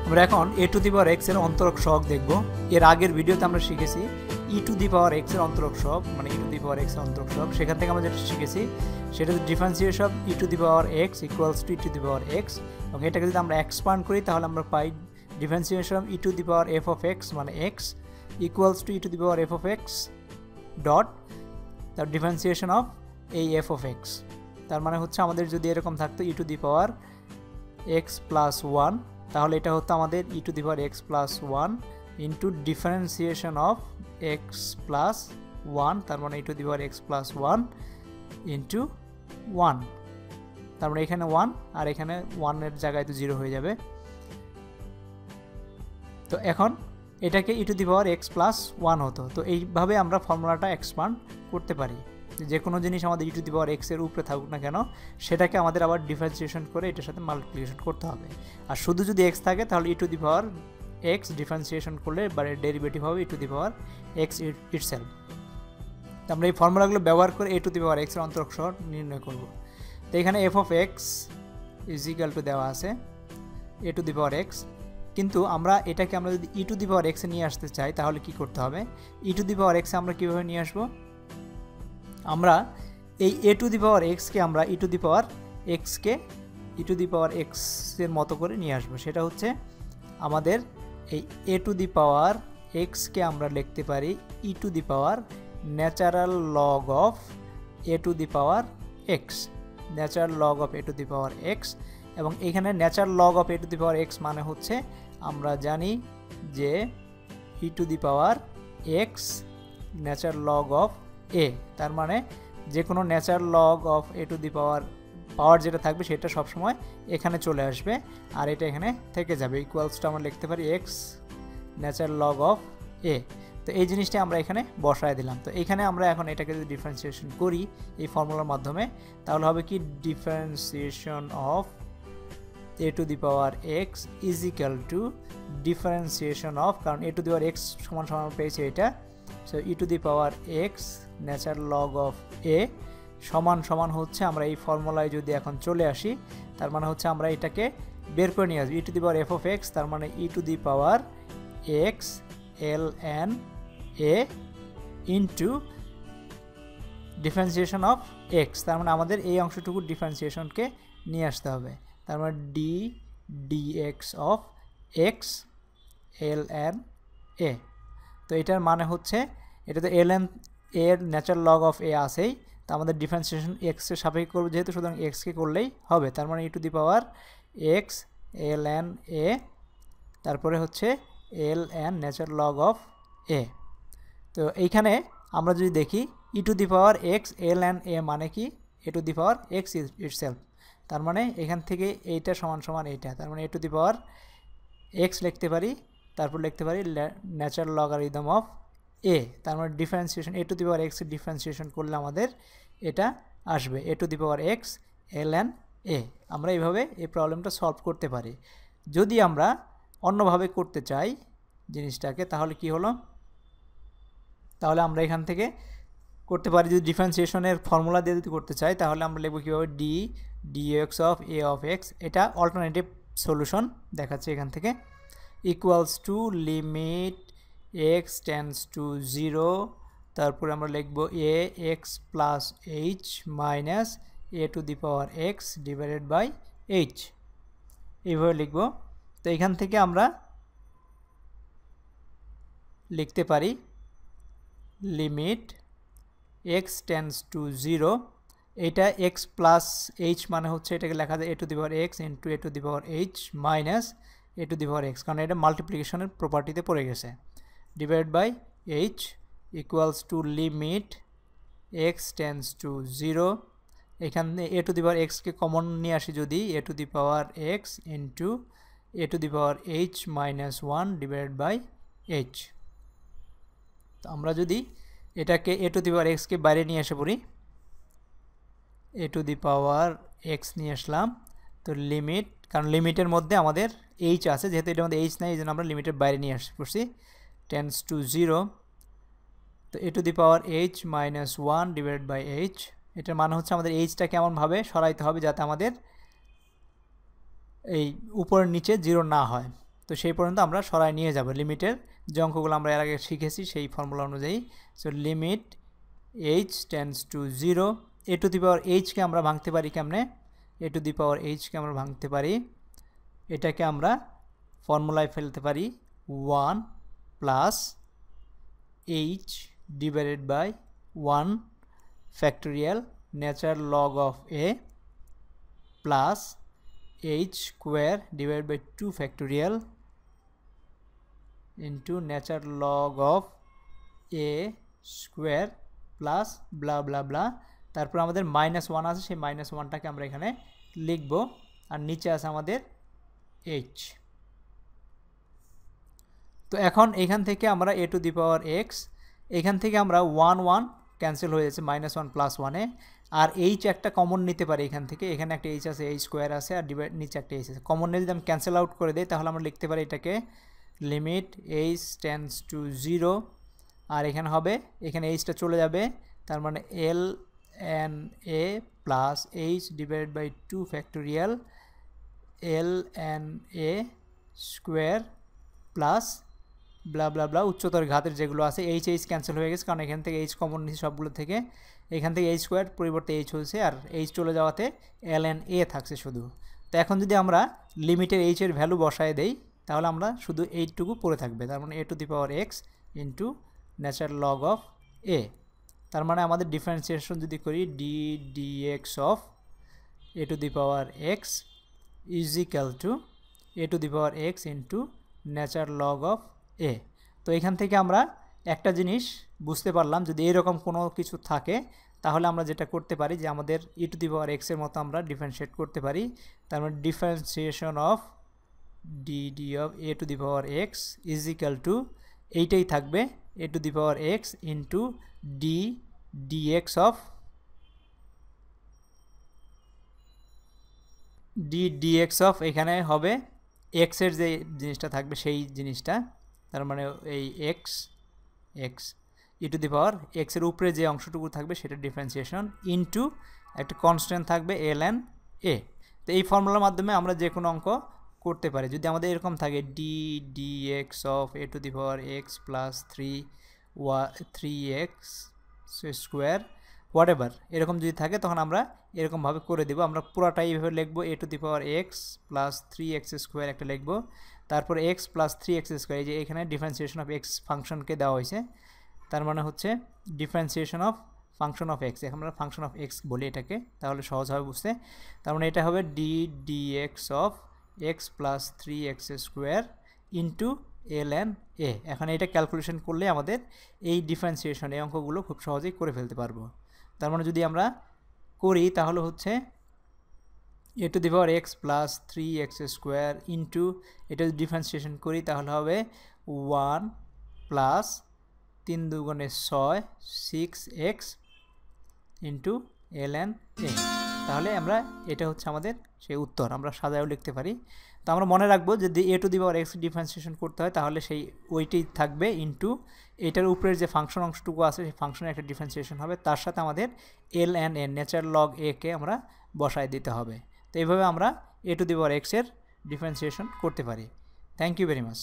আমরা এখন a to the power x এর অন্তরক সহগ দেখব। এর আগের ভিডিওতে আমরা শিখেছি e to the power x এর অন্তরক সহগ, মানে e to the power x এর অন্তরক সহগ। সেখান থেকে আমরা যেটা শিখেছি সেটা হচ্ছে differentiation of e to the power x equals to e to the power x, এবং এটাকে যদি আমরা এক্সপান্ড করি তাহলে আমরা পাই differentiation of e to the power f of x মানে x equals to e to the power f of x dot তার ডিফারেন্সিয়েশন অফ এই f অফ x। তার মানে হচ্ছে আমাদের যদি এরকম থাকতো e to the power x plus 1, তাহলে এটা হতো আমাদের e to the power x plus 1 into differentiation of x plus 1, তার মানে e to the power x plus 1 into 1, তার মানে এখানে 1 আর এখানে 1 এর জায়গায় তো 0 হয়ে যাবে। তো এখন এটাকে e to the power x plus 1 হতো। তো এইভাবে আমরা ফর্মুলাটা এক্সপান্ড করতে পারি, যে কোনো জিনিস আমাদের e to the power x এর উপরে থাকুক না কেন সেটাকে আমাদের আবার ডিফারেন্সিয়েশন করে এটার সাথে মাল্টিপ্লিকেশন করতে হবে। আর শুধু যদি x থাকে তাহলে e to the power x differentiation করলে এবারে ডেরিভেটিভ হবে e to the power x itself. তো আমরা এই ফর্মুলাগুলো ব্যবহার করে a to the power x এর অন্তরক সহগ নির্ণয় করব। তো এখানে f of x is equal to দেওয়া আছে a to the power x, কিন্তু আমরা এটাকে আমরা যদি e to the power x এ নিয়ে আসতে চাই তাহলে কি করতে হবে? e to the power x আমরা কিভাবে নিয়ে আসবো? আমরা এই a to the power x কে আমরা e to the power x K e to the power x এর মতো করে নিয়ে আসবো। সেটা হচ্ছে আমাদের এই a to the power x কে আমরা লিখতে পারি e to the power natural log of a to the power x, natural log of a to the power x। এবং এখানে natural log of a to the power x মানে হচ্ছে আমরা জানি যে e to the power x natural log of a, তার মানে যে কোনো natural log of a to the power যেটা থাকবে সেটা সবসময় এখানে চলে আসবে আর এটা এখানে থেকে যাবে। ইকুয়ালসটা আমরা লিখতে পারি x natural log of a। তো এই জিনিসটা আমরা এখানে বসায় দিলাম। তো এখানে আমরা এখন এটাকে যদি ডিফারেন্সিয়েশন করি এই ফর্মুলার মাধ্যমে তাহলে হবে কি differentiation of a to the power x is equal two differentiation of, কারণ a to the power x সমান সমান পেয়েছে এটা, so e to the power x natural log of a সমান সমান হচ্ছে আমরা এই ফর্মুলায় যদি এখন চলে আসি তার মানে হচ্ছে আমরা এটাকে বের করে নিয়ে আসবো e to the power f of x, তার মানে e to the power x ln a into differentiation of x, তার মানে আমাদের এই অংশটুকু ডিফারেন্সিয়েশনকে নিয়ে আসতে হবে। তার মানে d dx of x ln a। তো এটার মানে হচ্ছে এটা তো ln a এর ন্যাচারাল লগ অফ a আছেই, তো আমাদের ডিফারেন্সিয়েশন x এর সাপেক্ষে করব যেহেতু, সুতরাং x কে করলেই হবে। তার মানে e to the power x ln a তারপরে হচ্ছে ln natural log of a। তো এইখানে আমরা যদি দেখি e to the power x ln a মানে কি a to the power x itself, তার মানে এখান থেকে এইটা সমান সমান এইটা, তার মানে a to the power x লিখতে পারি, তারপর লিখতে পারি ন্যাচারাল লগারিদম অফ a, তার মানে differentiation a to the power x এর ডিফারেন্সিয়েশন করলে আমাদের এটা আসবে a to the power x ln a। আমরা এইভাবে এই প্রবলেমটা সলভ করতে পারি। যদি আমরা অন্যভাবে করতে চাই জিনিসটাকে তাহলে কি হলো, তাহলে আমরা এখান থেকে করতে পারি যদি ডিফারেন্সিয়েশনের ফর্মুলা দিয়ে যদি করতে চাই তাহলে আমরা লিখব কীভাবে d dx of a of x, এটা অল্টারনেটিভ সলিউশন দেখাচ্ছে এখান থেকে, equals to limit x tends to 0, তারপরে আমরা লিখব a x plus h minus a to the power x divided by h, এইভাবে লিখব। তো এখান থেকে আমরা লিখতে পারি লিমিট x টেন্ডস টু 0, এটা x প্লাস h মানে হচ্ছে এটাকে লেখা যায় a to the power x into a to the power h minus a to the power x, কারণ এটা মাল্টিপ্লিকেশনের প্রপার্টিতে পড়ে গেছে, divide by h equals to limit x tends to 0, এখানে a to the power x কে common নিয়ে আসি যদি a to the power x into a to the power h minus 1 divide by h। তো আমরা যদি এটাকে a to the power x কে বাইরে নিয়ে এসে পড়ি, a to the power x নিয়ে আসলাম, তো লিমিট, কারণ লিমিটের মধ্যে আমাদের h আছে, যেহেতু এটার মধ্যে h নাই এই জন্য আমরা লিমিটের বাইরে নিয়ে আসতে পড়ছি, টেন্ডস টু 0, তো a to the power h minus 1 divide by h, এটার মানে হচ্ছে আমাদের এইচটা কেমনভাবে সরাইতে হবে যাতে আমাদের এই উপর নিচে 0 না হয়। তো সেই পর্যন্ত আমরা সরাই নিয়ে যাব লিমিটের যে অঙ্কগুলো আমরা এর আগে শিখেছি সেই ফর্মুলা অনুযায়ী। So limit h tends to 0, a to the power h-কে আমরা ভাঙতে পারি কেমনে? a টু দি পাওয়ার h-কে আমরা ভাঙতে পারি, এটাকে আমরা ফর্মুলায় ফেলতে পারি 1 plus h divided by 1 factorial natural log of a plus h square divided by 2 factorial into natural log of a square plus blah blah blah. তারপর আমাদের -1 আছে, সেই -1টাকে আমরা এখানে লিখব, আর নিচে আছে আমাদের h। তো এখন এখান থেকে আমরা a to the power x, এখান থেকে আমরা 1 1 ক্যান্সেল হয়ে যাচ্ছে -1 প্লাস 1-এ, আর h একটা কমন নিতে পারি এখান থেকে, এখানে একটা h আছে, h স্কোয়ার আছে, আর ডিভাইড নিচে একটা h আছে, কমন নিয়ে যদি আমি ক্যান্সেল আউট করে দিই তাহলে আমরা লিখতে পারি এটাকে লিমিট h টেন্ডস টু 0, আর এখানে হবে, এখানে h-টা চলে যাবে, তার মানে ln a plus h divided by 2 factorial ln a square plus blah blah blah উচ্চতর ঘাতের যেগুলো আছে, h ক্যান্সেল হয়ে গেছে কারণ এখান থেকে h কমন নিচ্ছে সবগুলো থেকে, এখান থেকে h স্কোয়ার পরিবর্তে h হয়েছে, আর h চলে যাওয়াতে ln a থাকছে শুধু। তো এখন যদি আমরা লিমিটের h এর ভ্যালু বসায় দেই তাহলে আমরা শুধু এইটুকু পড়ে থাকবে, তার মানে a to the power x into natural log of a, তার মানে আমাদের ডিফারেন্সিয়েশন যদি করি d dx of a to the power x is equal to a to the power x into natural log of a। তো এখান থেকে আমরা একটা জিনিস বুঝতে পারলাম, যদি এরকম কোনো কিছু থাকে তাহলে আমরা যেটা করতে পারি যে আমাদের e to the power x এর মতো আমরা ডিফারেন্সিয়েট করতে পারি, তার মানে differentiation of dd of a to the power x is equal to এইটাই থাকবে a to the power x into d dx of d dx of এখানে হবে x এর যে জিনিসটা থাকবে সেই জিনিসটা, তার মানে এই x e to the power x এর উপরে যে অংশটুকু থাকবে সেটা ডিফারেন্সিয়েশন ইনটু একটা কনস্ট্যান্ট থাকবে ln a। তো এই ফর্মুলার মাধ্যমে আমরা যে কোনো অঙ্ক করতে পারি। যদি আমাদের এরকম থাকে d dx of a to the power x plus 3x square what ever, এরকম যদি থাকে তখন আমরা এরকমভাবে করে দেবো, আমরা পুরাটাই এইভাবে লিখবো a to the power x plus 3x square একটা লিখবো, তারপর x প্লাস 3x স্কোয়ার, এই যে এখানে ডিফারেন্সিয়েশন অফ x ফাংশনকে দেওয়া হয়েছে, তার মানে হচ্ছে differentiation of function of x, এখন আমরা ফাংশন অফ x বলি এটাকে, তাহলে সহজ হবে বুঝতে। তার মানে এটা হবে d dx of x plus 3x square into ln a। এখন এটা ক্যালকুলেশন করলে আমাদের এই ডিফারেন্সিয়েশন এই অঙ্কগুলো খুব সহজেই করে ফেলতে পারবো। তার মানে যদি আমরা করি তাহলে হচ্ছে a to the power x plus 3x square into এটা যদি ডিফারেন্সিয়েশন করি তাহলে হবে 1 প্লাস 3 দুগুণে 6 6x ইন্টু ln a। তাহলে আমরা এটা হচ্ছে আমাদের সেই উত্তর, আমরা সাজায়ও লিখতে পারি। তো আমরা মনে রাখবো যদি a to the power x differentiation করতে হয় তাহলে সেই ওইটাই থাকবে ইন্টু এটার উপরের যে ফাংশন অংশটুকু আছে সেই ফাংশনের একটা ডিফারেন্সিয়েশন হবে, তার সাথে আমাদের ln a natural log a কে আমরা বসায় দিতে হবে। তো এইভাবে আমরা a to the power x এর ডিফারেন্সিয়েশন করতে পারি। Thank you very much.